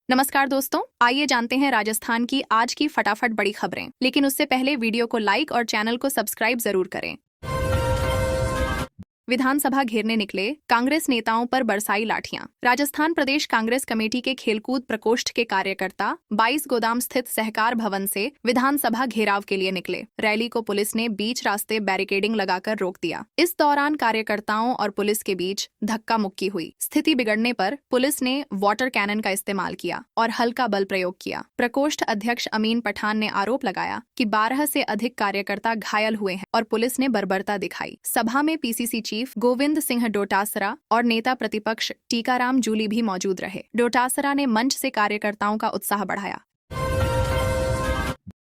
नमस्कार दोस्तों, आइए जानते हैं राजस्थान की आज की फटाफट बड़ी खबरें। लेकिन उससे पहले वीडियो को लाइक और चैनल को सब्सक्राइब जरूर करें। विधानसभा घेरने निकले कांग्रेस नेताओं पर बरसाई लाठियां। राजस्थान प्रदेश कांग्रेस कमेटी के खेलकूद प्रकोष्ठ के कार्यकर्ता 22 गोदाम स्थित सहकार भवन से विधानसभा घेराव के लिए निकले। रैली को पुलिस ने बीच रास्ते बैरिकेडिंग लगाकर रोक दिया। इस दौरान कार्यकर्ताओं और पुलिस के बीच धक्का मुक्की हुई। स्थिति बिगड़ने पर पुलिस ने वाटर कैनन का इस्तेमाल किया और हल्का बल प्रयोग किया। प्रकोष्ठ अध्यक्ष अमीन पठान ने आरोप लगाया कि 12 से अधिक कार्यकर्ता घायल हुए हैं और पुलिस ने बर्बरता दिखाई। सभा में पीसीसी चीफ गोविंद सिंह डोटासरा और नेता प्रतिपक्ष टीकाराम जूली भी मौजूद रहे। डोटासरा ने मंच से कार्यकर्ताओं का उत्साह बढ़ाया।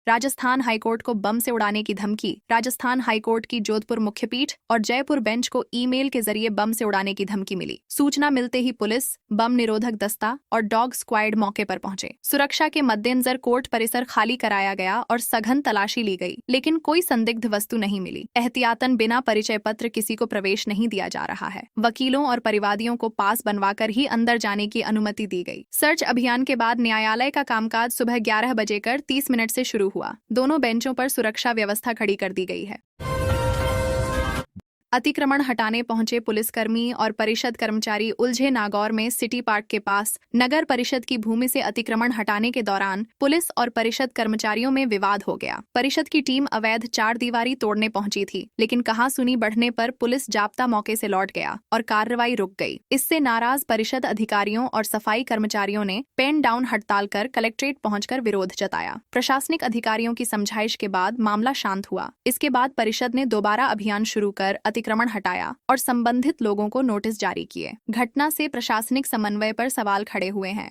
राजस्थान हाईकोर्ट को बम से उड़ाने की धमकी। राजस्थान हाईकोर्ट की जोधपुर मुख्यपीठ और जयपुर बेंच को ईमेल के जरिए बम से उड़ाने की धमकी मिली। सूचना मिलते ही पुलिस, बम निरोधक दस्ता और डॉग स्क्वाड मौके पर पहुंचे। सुरक्षा के मद्देनजर कोर्ट परिसर खाली कराया गया और सघन तलाशी ली गई, लेकिन कोई संदिग्ध वस्तु नहीं मिली। एहतियातन बिना परिचय पत्र किसी को प्रवेश नहीं दिया जा रहा है। वकीलों और परिवादियों को पास बनवाकर ही अंदर जाने की अनुमति दी गई। सर्च अभियान के बाद न्यायालय का कामकाज सुबह 11:30 से शुरू हुआ। दोनों बेंचों पर सुरक्षा व्यवस्था खड़ी कर दी गई है। अतिक्रमण हटाने पहुंचे पुलिसकर्मी और परिषद कर्मचारी उलझे। नागौर में सिटी पार्क के पास नगर परिषद की भूमि से अतिक्रमण हटाने के दौरान पुलिस और परिषद कर्मचारियों में विवाद हो गया। परिषद की टीम अवैध चारदीवारी तोड़ने पहुंची थी, लेकिन कहासुनी बढ़ने पर पुलिस जाब्ता मौके से लौट गया और कार्रवाई रुक गई। इससे नाराज परिषद अधिकारियों और सफाई कर्मचारियों ने पेन डाउन हड़ताल कर कलेक्ट्रेट पहुंचकर विरोध जताया। प्रशासनिक अधिकारियों की समझाइश के बाद मामला शांत हुआ। इसके बाद परिषद ने दोबारा अभियान शुरू कर अतिक्रमण हटाया और संबंधित लोगों को नोटिस जारी किए। घटना से प्रशासनिक समन्वय पर सवाल खड़े हुए हैं।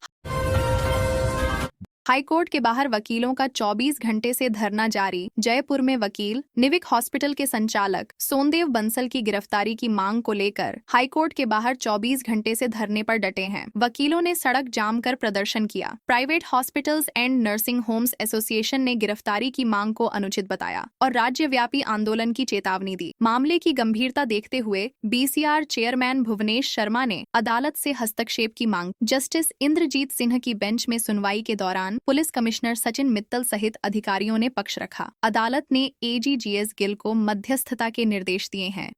हाईकोर्ट के बाहर वकीलों का 24 घंटे से धरना जारी। जयपुर में वकील निविक हॉस्पिटल के संचालक सोनदेव बंसल की गिरफ्तारी की मांग को लेकर हाईकोर्ट के बाहर 24 घंटे से धरने पर डटे हैं। वकीलों ने सड़क जाम कर प्रदर्शन किया। Private hospitals and nursing homes association ने गिरफ्तारी की मांग को अनुचित बताया और राज्यव्यापी आंदोलन की चेतावनी दी। मामले की गंभीरता देखते हुए बीसीआर चेयरमैन भुवनेश शर्मा ने अदालत से हस्तक्षेप की मांग। जस्टिस इंद्रजीत सिंह की बेंच में सुनवाई के दौरान पुलिस कमिश्नर सचिन मित्तल सहित अधिकारियों ने पक्ष रखा। अदालत ने एजीजीएस गिल को मध्यस्थता के निर्देश दिए हैं।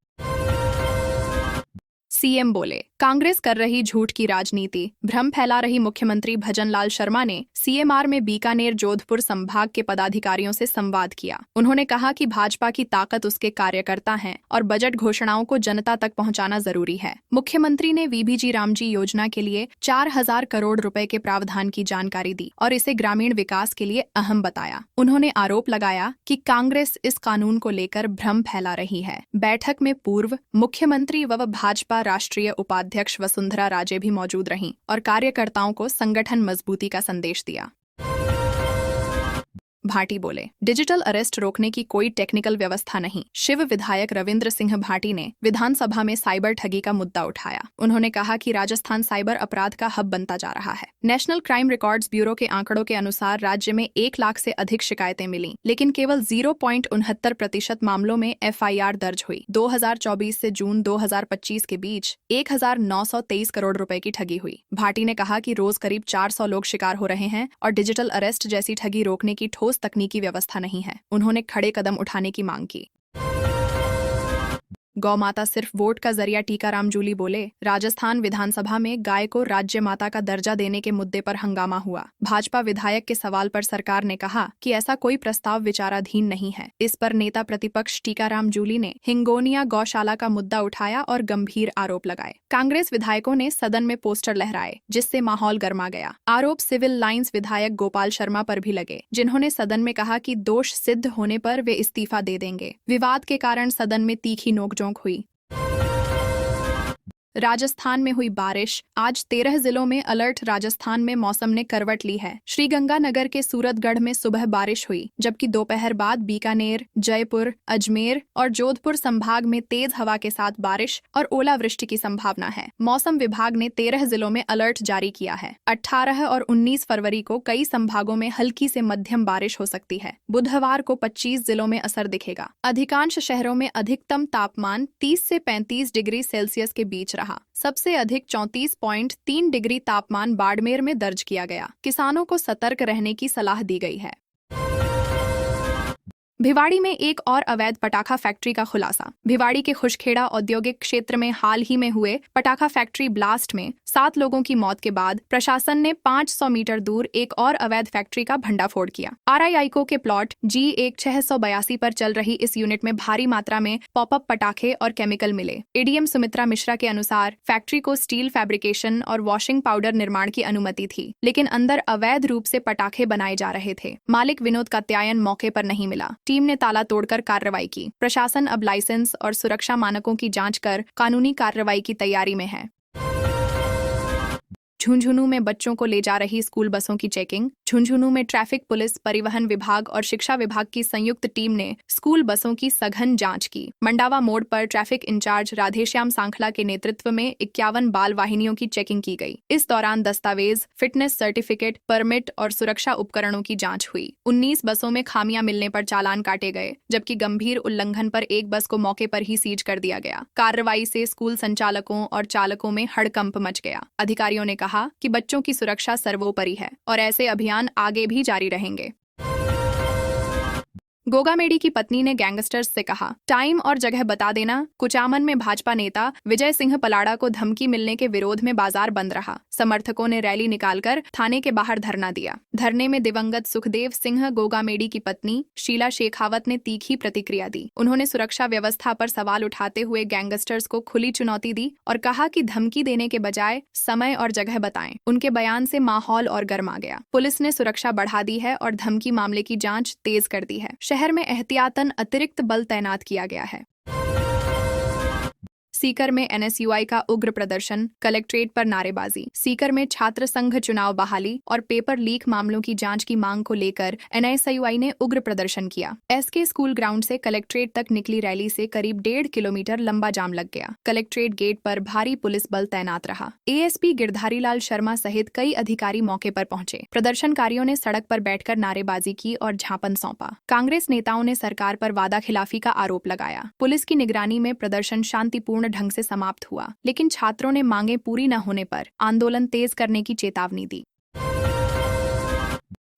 सीएम बोले, कांग्रेस कर रही झूठ की राजनीति, भ्रम फैला रही मुख्यमंत्री भजनलाल शर्मा ने सीएमआर में बीकानेर जोधपुर संभाग के पदाधिकारियों से संवाद किया। उन्होंने कहा कि भाजपा की ताकत उसके कार्यकर्ता हैं और बजट घोषणाओं को जनता तक पहुंचाना जरूरी है। मुख्यमंत्री ने वीबीजी रामजी योजना के लिए 4,000 करोड़ रुपए के प्रावधान की जानकारी दी और इसे ग्रामीण विकास के लिए अहम बताया। उन्होंने आरोप लगाया कि कांग्रेस इस कानून को लेकर भ्रम फैला रही है। बैठक में पूर्व मुख्यमंत्री व भाजपा राष्ट्रीय उपाध्यक्ष वसुंधरा राजे भी मौजूद रहीं और कार्यकर्ताओं को संगठन मजबूती का संदेश दिया। भाटी बोले, डिजिटल अरेस्ट रोकने की कोई टेक्निकल व्यवस्था नहीं। शिव विधायक रविंद्र सिंह भाटी ने विधानसभा में साइबर ठगी का मुद्दा उठाया। उन्होंने कहा कि राजस्थान साइबर अपराध का हब बनता जा रहा है। नेशनल क्राइम रिकॉर्ड्स ब्यूरो के आंकड़ों के अनुसार राज्य में 1 लाख से अधिक शिकायतें मिली, लेकिन केवल 0.69% मामलों में एफआईआर दर्ज हुई। 2024 से जून 2025 के बीच 1,923 करोड़ रुपए की ठगी हुई। भाटी ने कहा कि रोज करीब 400 लोग शिकार हो रहे हैं और डिजिटल अरेस्ट जैसी ठगी रोकने की ठोस तकनीकी व्यवस्था नहीं है। उन्होंने खड़े कदम उठाने की मांग की। गौ माता सिर्फ वोट का जरिया। टीकाराम जूली बोले, राजस्थान विधानसभा में गाय को राज्य माता का दर्जा देने के मुद्दे पर हंगामा हुआ। भाजपा विधायक के सवाल पर सरकार ने कहा कि ऐसा कोई प्रस्ताव विचाराधीन नहीं है। इस पर नेता प्रतिपक्ष टीकाराम जूली ने हिंगोनिया गौशाला का मुद्दा उठाया और गंभीर आरोप लगाए। कांग्रेस विधायकों ने सदन में पोस्टर लहराए, जिससे माहौल गर्मा गया। आरोप सिविल लाइंस विधायक गोपाल शर्मा पर भी लगे, जिन्होंने सदन में कहा कि दोष सिद्ध होने पर वे इस्तीफा दे देंगे। विवाद के कारण सदन में तीखी नोकझोंक हुई। राजस्थान में हुई बारिश। आज 13 जिलों में अलर्ट। राजस्थान में मौसम ने करवट ली है। श्रीगंगानगर के सूरतगढ़ में सुबह बारिश हुई, जबकि दोपहर बाद बीकानेर, जयपुर, अजमेर और जोधपुर संभाग में तेज हवा के साथ बारिश और ओलावृष्टि की संभावना है। मौसम विभाग ने 13 जिलों में अलर्ट जारी किया है। 18 और 19 फरवरी को कई संभागों में हल्की से मध्यम बारिश हो सकती है। बुधवार को 25 जिलों में असर दिखेगा। अधिकांश शहरों में अधिकतम तापमान 30 से 35 डिग्री सेल्सियस के बीच रहा। सबसे अधिक 34.3 डिग्री तापमान बाड़मेर में दर्ज किया गया। किसानों को सतर्क रहने की सलाह दी गई है। भिवाड़ी में एक और अवैध पटाखा फैक्ट्री का खुलासा। भिवाड़ी के खुशखेड़ा औद्योगिक क्षेत्र में हाल ही में हुए पटाखा फैक्ट्री ब्लास्ट में 7 लोगों की मौत के बाद प्रशासन ने 500 मीटर दूर एक और अवैध फैक्ट्री का भंडाफोड़ किया। RIICO के प्लॉट G1682 पर चल रही इस यूनिट में भारी मात्रा में पॉपअप पटाखे और केमिकल मिले। ADM सुमित्रा मिश्रा के अनुसार फैक्ट्री को स्टील फैब्रिकेशन और वॉशिंग पाउडर निर्माण की अनुमति थी, लेकिन अंदर अवैध रूप से पटाखे बनाए जा रहे थे। मालिक विनोद कात्यायन मौके पर नहीं मिला। टीम ने ताला तोड़कर कार्रवाई की। प्रशासन अब लाइसेंस और सुरक्षा मानकों की जांच कर कानूनी कार्रवाई की तैयारी में है। झुंझुनू में बच्चों को ले जा रही स्कूल बसों की चेकिंग। झुंझुनू में ट्रैफिक पुलिस, परिवहन विभाग और शिक्षा विभाग की संयुक्त टीम ने स्कूल बसों की सघन जांच की। मंडावा मोड़ पर ट्रैफिक इंचार्ज राधेश्याम सांखला के नेतृत्व में 51 बाल वाहिनियों की चेकिंग की गई। इस दौरान दस्तावेज, फिटनेस सर्टिफिकेट, परमिट और सुरक्षा उपकरणों की जांच हुई। 19 बसों में खामियां मिलने पर चालान काटे गए, जबकि गंभीर उल्लंघन पर एक बस को मौके पर ही सीज कर दिया गया। कार्रवाई से स्कूल संचालकों और चालकों में हड़कंप मच गया। अधिकारियों ने कहा कि बच्चों की सुरक्षा सर्वोपरि है और ऐसे अभियान आगे भी जारी रहेंगे। गोगामेडी की पत्नी ने गैंगस्टर्स से कहा, टाइम और जगह बता देना। कुचामन में भाजपा नेता विजय सिंह पलाड़ा को धमकी मिलने के विरोध में बाजार बंद रहा। समर्थकों ने रैली निकालकर थाने के बाहर धरना दिया। धरने में दिवंगत सुखदेव सिंह गोगामेडी की पत्नी शीला शेखावत ने तीखी प्रतिक्रिया दी। उन्होंने सुरक्षा व्यवस्था पर सवाल उठाते हुए गैंगस्टर्स को खुली चुनौती दी और कहा कि धमकी देने के बजाय समय और जगह बताएं। उनके बयान से माहौल और गर्मा गया। पुलिस ने सुरक्षा बढ़ा दी है और धमकी मामले की जांच तेज कर दी है। शहर में एहतियातन अतिरिक्त बल तैनात किया गया है। सीकर में NSUI का उग्र प्रदर्शन, कलेक्ट्रेट पर नारेबाजी। सीकर में छात्र संघ चुनाव बहाली और पेपर लीक मामलों की जांच की मांग को लेकर NSUI ने उग्र प्रदर्शन किया। SK स्कूल ग्राउंड से कलेक्ट्रेट तक निकली रैली से करीब 1.5 किलोमीटर लंबा जाम लग गया। कलेक्ट्रेट गेट पर भारी पुलिस बल तैनात रहा। ASP गिरधारी लाल शर्मा सहित कई अधिकारी मौके पर पहुंचे। प्रदर्शनकारियों ने सड़क पर बैठकर नारेबाजी की और ज्ञापन सौंपा। कांग्रेस नेताओं ने सरकार पर वादा खिलाफी का आरोप लगाया। पुलिस की निगरानी में प्रदर्शन शांतिपूर्ण ढंग से समाप्त हुआ, लेकिन छात्रों ने मांगे पूरी न होने पर आंदोलन तेज करने की चेतावनी दी।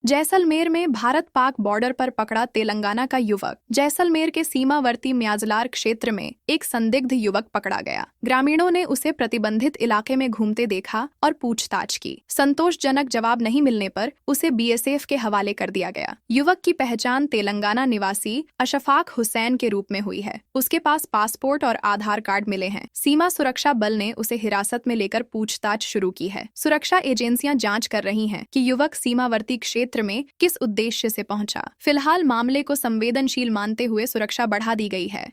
जैसलमेर में भारत पाक बॉर्डर पर पकड़ा तेलंगाना का युवक। जैसलमेर के सीमावर्ती म्याजलार क्षेत्र में एक संदिग्ध युवक पकड़ा गया। ग्रामीणों ने उसे प्रतिबंधित इलाके में घूमते देखा और पूछताछ की। संतोषजनक जवाब नहीं मिलने पर उसे BSF के हवाले कर दिया गया। युवक की पहचान तेलंगाना निवासी अशफाक हुसैन के रूप में हुई है। उसके पास पासपोर्ट और आधार कार्ड मिले हैं। सीमा सुरक्षा बल ने उसे हिरासत में लेकर पूछताछ शुरू की है। सुरक्षा एजेंसियां जांच कर रही हैं कि युवक सीमावर्ती क्षेत्र में किस उद्देश्य से पहुंचा। फिलहाल मामले को संवेदनशील मानते हुए सुरक्षा बढ़ा दी गई है।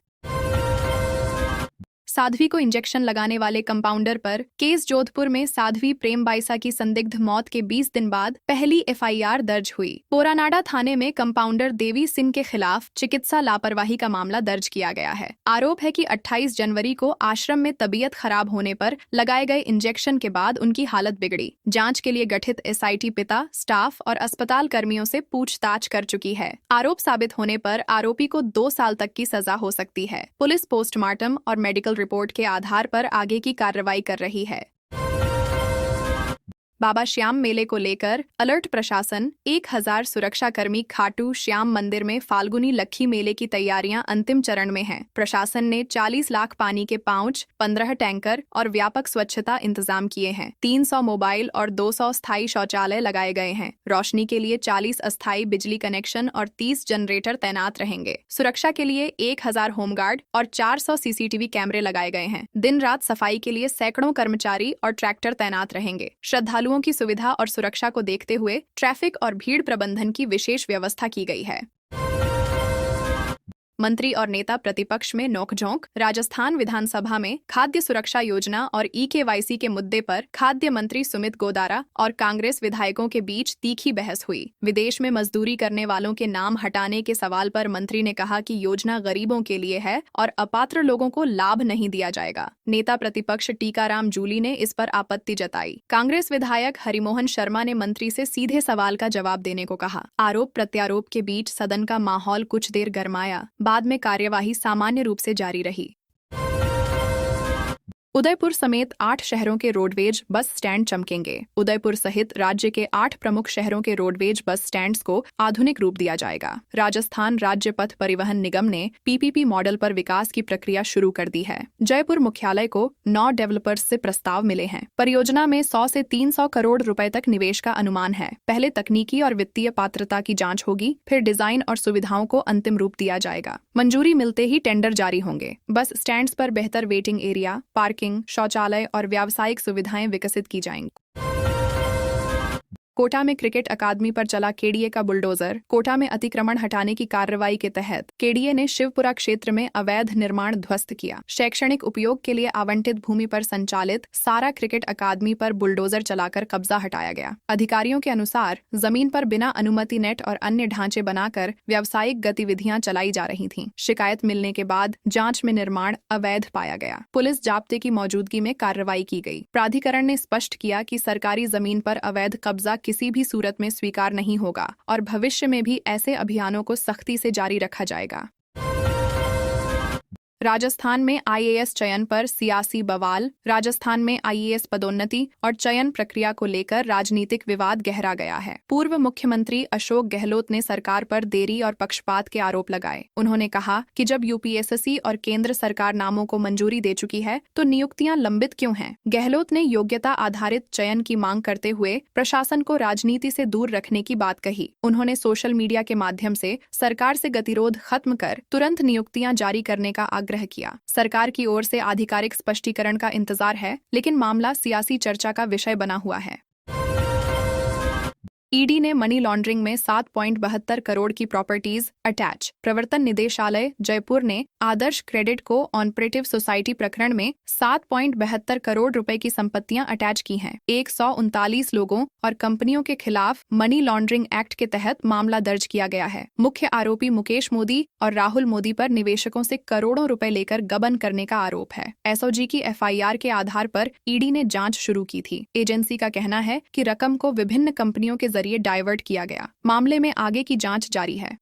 साध्वी को इंजेक्शन लगाने वाले कंपाउंडर पर केस। जोधपुर में साध्वी प्रेम बाइसा की संदिग्ध मौत के 20 दिन बाद पहली FIR दर्ज हुई। पोरानाडा थाने में कंपाउंडर देवी सिंह के खिलाफ चिकित्सा लापरवाही का मामला दर्ज किया गया है। आरोप है कि 28 जनवरी को आश्रम में तबीयत खराब होने पर लगाए गए इंजेक्शन के बाद उनकी हालत बिगड़ी। जांच के लिए गठित SIT पिता, स्टाफ और अस्पताल कर्मियों से पूछताछ कर चुकी है। आरोप साबित होने पर आरोपी को 2 साल तक की सजा हो सकती है। पुलिस पोस्टमार्टम और मेडिकल रिपोर्ट के आधार पर आगे की कार्रवाई कर रही है। बाबा श्याम मेले को लेकर अलर्ट प्रशासन। 1000 सुरक्षाकर्मी खाटू श्याम मंदिर में फाल्गुनी लक्खी मेले की तैयारियां अंतिम चरण में हैं। प्रशासन ने 40 लाख पानी के पाउच, 15 टैंकर और व्यापक स्वच्छता इंतजाम किए हैं। 300 मोबाइल और 200 स्थायी शौचालय लगाए गए हैं। रोशनी के लिए 40 अस्थायी बिजली कनेक्शन और 30 जनरेटर तैनात रहेंगे। सुरक्षा के लिए 1000 होमगार्ड और 400 CCTV कैमरे लगाए गए हैं। दिन रात सफाई के लिए सैकड़ों कर्मचारी और ट्रैक्टर तैनात रहेंगे। श्रद्धालुओं की सुविधा और सुरक्षा को देखते हुए ट्रैफिक और भीड़ प्रबंधन की विशेष व्यवस्था की गई है। मंत्री और नेता प्रतिपक्ष में नोकझोंक। राजस्थान विधानसभा में खाद्य सुरक्षा योजना और EKYC के मुद्दे पर खाद्य मंत्री सुमित गोदारा और कांग्रेस विधायकों के बीच तीखी बहस हुई। विदेश में मजदूरी करने वालों के नाम हटाने के सवाल पर मंत्री ने कहा कि योजना गरीबों के लिए है और अपात्र लोगों को लाभ नहीं दिया जाएगा। नेता प्रतिपक्ष टीकाराम जूली ने इस पर आपत्ति जताई। कांग्रेस विधायक हरिमोहन शर्मा ने मंत्री से सीधे सवाल का जवाब देने को कहा। आरोप प्रत्यारोप के बीच सदन का माहौल कुछ देर गरमाया। बाद में कार्यवाही सामान्य रूप से जारी रही। उदयपुर समेत 8 शहरों के रोडवेज बस स्टैंड चमकेंगे। उदयपुर सहित राज्य के 8 प्रमुख शहरों के रोडवेज बस स्टैंड्स को आधुनिक रूप दिया जाएगा। राजस्थान राज्य पथ परिवहन निगम ने पीपीपी मॉडल पर विकास की प्रक्रिया शुरू कर दी है। जयपुर मुख्यालय को 9 डेवलपर्स से प्रस्ताव मिले हैं। परियोजना में 100 से 300 करोड़ रुपए तक निवेश का अनुमान है। पहले तकनीकी और वित्तीय पात्रता की जाँच होगी, फिर डिजाइन और सुविधाओं को अंतिम रूप दिया जाएगा। मंजूरी मिलते ही टेंडर जारी होंगे। बस स्टैंड्स पर बेहतर वेटिंग एरिया, पार्किंग, शौचालय और व्यावसायिक सुविधाएं विकसित की जाएंगी। कोटा में क्रिकेट अकादमी पर चला केडीए का बुलडोजर। कोटा में अतिक्रमण हटाने की कार्रवाई के तहत केडीए ने शिवपुरा क्षेत्र में अवैध निर्माण ध्वस्त किया। शैक्षणिक उपयोग के लिए आवंटित भूमि पर संचालित सारा क्रिकेट अकादमी पर बुलडोजर चलाकर कब्जा हटाया गया। अधिकारियों के अनुसार जमीन पर बिना अनुमति नेट और अन्य ढांचे बनाकर व्यावसायिक गतिविधियां चलाई जा रही थीं। शिकायत मिलने के बाद जांच में निर्माण अवैध पाया गया। पुलिस जाब्ते की मौजूदगी में कार्रवाई की गई। प्राधिकरण ने स्पष्ट किया कि सरकारी जमीन पर अवैध कब्जा किसी भी सूरत में स्वीकार नहीं होगा और भविष्य में भी ऐसे अभियानों को सख्ती से जारी रखा जाएगा। राजस्थान में आईएएस चयन पर सियासी बवाल। राजस्थान में आईएएस पदोन्नति और चयन प्रक्रिया को लेकर राजनीतिक विवाद गहरा गया है। पूर्व मुख्यमंत्री अशोक गहलोत ने सरकार पर देरी और पक्षपात के आरोप लगाए। उन्होंने कहा कि जब यूपीएससी और केंद्र सरकार नामों को मंजूरी दे चुकी है तो नियुक्तियां लंबित क्यों हैं? गहलोत ने योग्यता आधारित चयन की मांग करते हुए प्रशासन को राजनीति से दूर रखने की बात कही। उन्होंने सोशल मीडिया के माध्यम से सरकार से गतिरोध खत्म कर तुरंत नियुक्तियां जारी करने का आग्रह किया। सरकार की ओर से आधिकारिक स्पष्टीकरण का इंतजार है, लेकिन मामला सियासी चर्चा का विषय बना हुआ है। ईडी ने मनी लॉन्ड्रिंग में 7.72 करोड़ की प्रॉपर्टीज अटैच। प्रवर्तन निदेशालय जयपुर ने आदर्श क्रेडिट को ऑपरेटिव सोसाइटी प्रकरण में 7.72 करोड़ रुपए की संपत्तियां अटैच की हैं। 139 लोगों और कंपनियों के खिलाफ मनी लॉन्ड्रिंग एक्ट के तहत मामला दर्ज किया गया है। मुख्य आरोपी मुकेश मोदी और राहुल मोदी पर निवेशकों से करोड़ों रुपए लेकर गबन करने का आरोप है। एसओजी की एफआईआर के आधार पर ईडी ने जांच शुरू की थी। एजेंसी का कहना है कि रकम को विभिन्न कंपनियों के जरिए डाइवर्ट किया गया। मामले में आगे की जांच जारी है।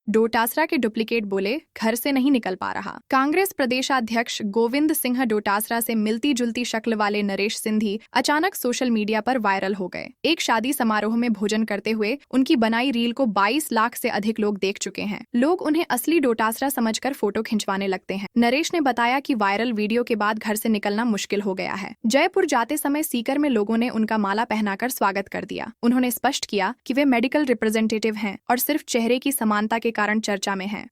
डोटासरा के डुप्लीकेट बोले, घर से नहीं निकल पा रहा। कांग्रेस प्रदेशाध्यक्ष गोविंद सिंह डोटासरा से मिलती जुलती शक्ल वाले नरेश सिंधी अचानक सोशल मीडिया पर वायरल हो गए। एक शादी समारोह में भोजन करते हुए उनकी बनाई रील को 22 लाख से अधिक लोग देख चुके हैं। लोग उन्हें असली डोटासरा समझकर फोटो खिंचवाने लगते हैं। नरेश ने बताया कि वायरल वीडियो के बाद घर से निकलना मुश्किल हो गया है। जयपुर जाते समय सीकर में लोगों ने उनका माला पहनाकर स्वागत कर दिया। उन्होंने स्पष्ट किया कि वे मेडिकल रिप्रेजेंटेटिव हैं और सिर्फ चेहरे की समानता के कारण चर्चा में है।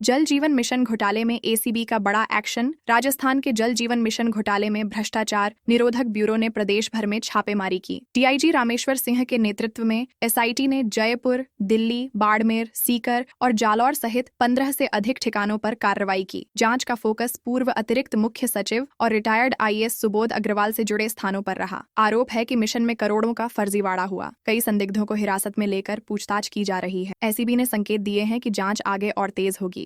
जल जीवन मिशन घोटाले में एसीबी का बड़ा एक्शन। राजस्थान के जल जीवन मिशन घोटाले में भ्रष्टाचार निरोधक ब्यूरो ने प्रदेश भर में छापेमारी की। डीआईजी रामेश्वर सिंह के नेतृत्व में एसआईटी ने जयपुर, दिल्ली, बाड़मेर, सीकर और जालौर सहित 15 से अधिक ठिकानों पर कार्रवाई की। जांच का फोकस पूर्व अतिरिक्त मुख्य सचिव और रिटायर्ड आईएएस सुबोध अग्रवाल से जुड़े स्थानों पर रहा। आरोप है कि मिशन में करोड़ों का फर्जीवाड़ा हुआ। कई संदिग्धों को हिरासत में लेकर पूछताछ की जा रही है। एसीबी ने संकेत दिए हैं कि जांच आगे और तेज होगी।